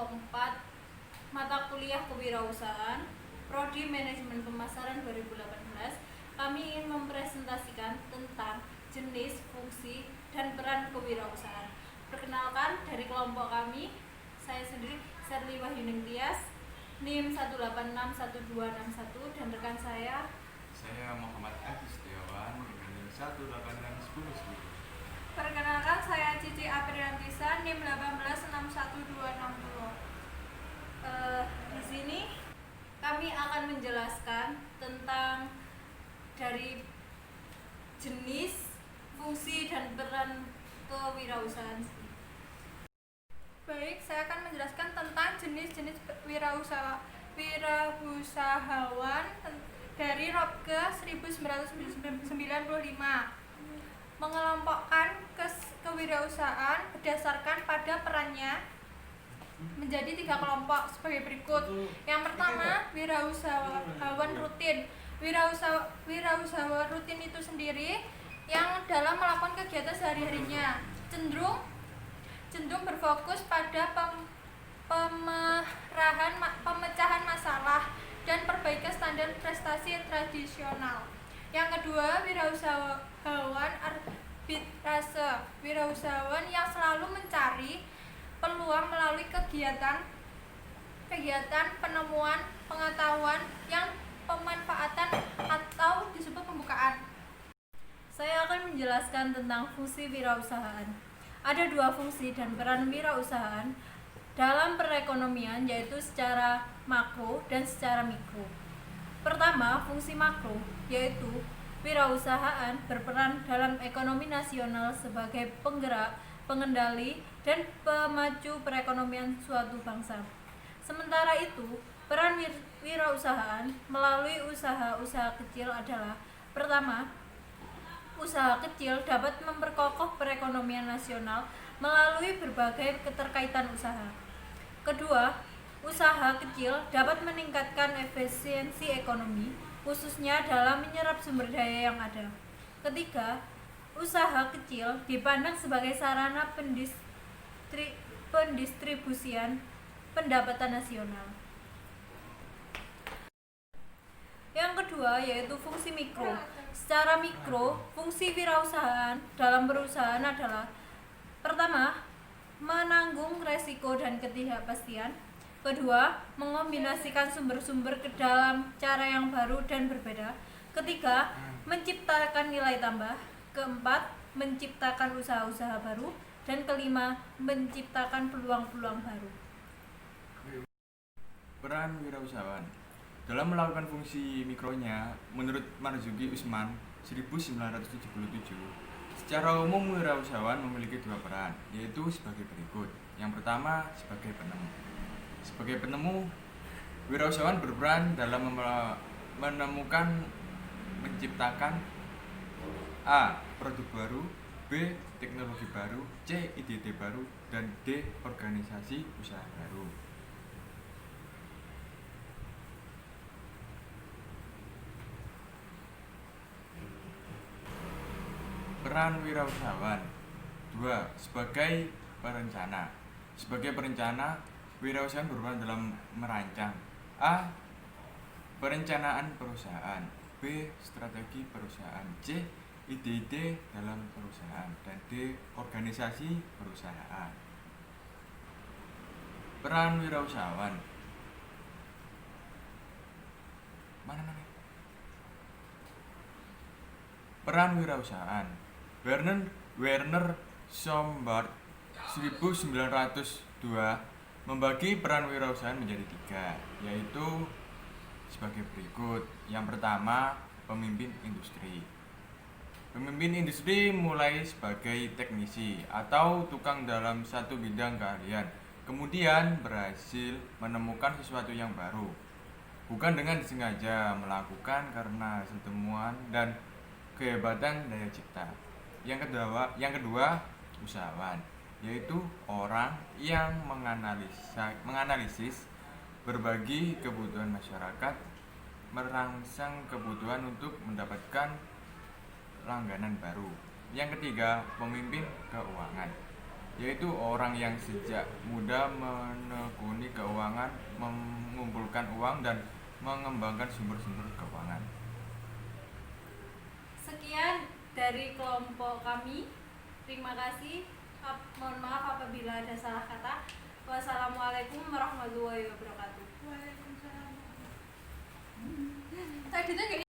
keempat mata kuliah kewirausahaan Prodi Manajemen Pemasaran 2018. Kami ingin mempresentasikan tentang jenis, fungsi, dan peran kewirausahaan. Perkenalkan, dari kelompok kami, saya sendiri Serli Wahyuning Tias, NIM 1861261, dan rekan saya Muhammad Agus Setiawan dengan NIM 18610. Perkenalkan, saya Cici Apriantisa, NIM 1861260. Di sini kami akan menjelaskan tentang dari jenis, fungsi, dan peran kewirausahaan. Baik, saya akan menjelaskan tentang jenis-jenis wirausahawan dari Robke 1995. Mengelompokkan kewirausahaan berdasarkan pada perannya menjadi 3 kelompok sebagai berikut. Yang pertama, wirausahawan rutin. Wirausahawan rutin itu sendiri yang dalam melakukan kegiatan sehari-harinya cenderung berfokus pada pemecahan masalah dan perbaikan standar prestasi tradisional. Yang kedua, wirausahawan arbitrase. Wirausahawan yang selalu mencari peluang melalui kegiatan penemuan pengetahuan yang pemanfaatan atau disebut pembukaan. Saya akan menjelaskan tentang fungsi wirausahaan. Ada 2 fungsi dan peran wirausahaan dalam perekonomian, yaitu secara makro dan secara mikro. Pertama, fungsi makro, yaitu wirausahaan berperan dalam ekonomi nasional sebagai penggerak, pengendali, dan pemacu perekonomian suatu bangsa. Sementara itu, peran wirausahaan melalui usaha-usaha kecil adalah: pertama, usaha kecil dapat memperkokoh perekonomian nasional melalui berbagai keterkaitan usaha. Kedua, usaha kecil dapat meningkatkan efisiensi ekonomi, khususnya dalam menyerap sumber daya yang ada. Ketiga, usaha kecil dipandang sebagai sarana pendistribusian pendapatan nasional. Yang kedua yaitu fungsi mikro. Secara mikro, fungsi wirausahaan dalam perusahaan adalah: pertama, menanggung resiko dan ketidakpastian. Kedua, mengombinasikan sumber-sumber ke dalam cara yang baru dan berbeda. Ketiga, menciptakan nilai tambah. Keempat, menciptakan usaha-usaha baru. Dan kelima, menciptakan peluang-peluang baru. Peran wirausahawan dalam melakukan fungsi mikronya, menurut Marzuki Usman 1977, secara umum wirausahawan memiliki 2 peran, yaitu sebagai berikut. Yang pertama, sebagai penemu. Sebagai penemu, wirausahawan berperan dalam menemukan, menciptakan: A. Produk baru, B. Teknologi baru, C. Ide-ide baru, dan D. Organisasi usaha baru. Peran wirausahawan 2. Sebagai perencana. Sebagai perencana, wirausahawan berperan dalam merancang: A. Perencanaan perusahaan, B. Strategi perusahaan, C. Ide-ide dalam perusahaan, dan D. Organisasi perusahaan. Peran wirausahawan Peran wirausahaan. Werner Sombart 1902 membagi peran wirausahaan menjadi 3, yaitu sebagai berikut. Yang pertama, pemimpin industri. Pemimpin industri mulai sebagai teknisi atau tukang dalam satu bidang keahlian, kemudian berhasil menemukan sesuatu yang baru, bukan dengan disengaja melakukan karena hasil temuan dan kehebatan daya cipta. Yang kedua, usahawan, yaitu orang yang menganalisis berbagi kebutuhan masyarakat, merangsang kebutuhan untuk mendapatkan langganan baru. Yang ketiga, pemimpin keuangan. yaitu orang yang sejak muda menekuni keuangan, mengumpulkan uang dan mengembangkan sumber-sumber keuangan. Sekian dari kelompok kami. Terima kasih. Mohon maaf apabila ada salah kata. Wassalamualaikum warahmatullahi wabarakatuh. Waalaikumsalam. Tadi tuh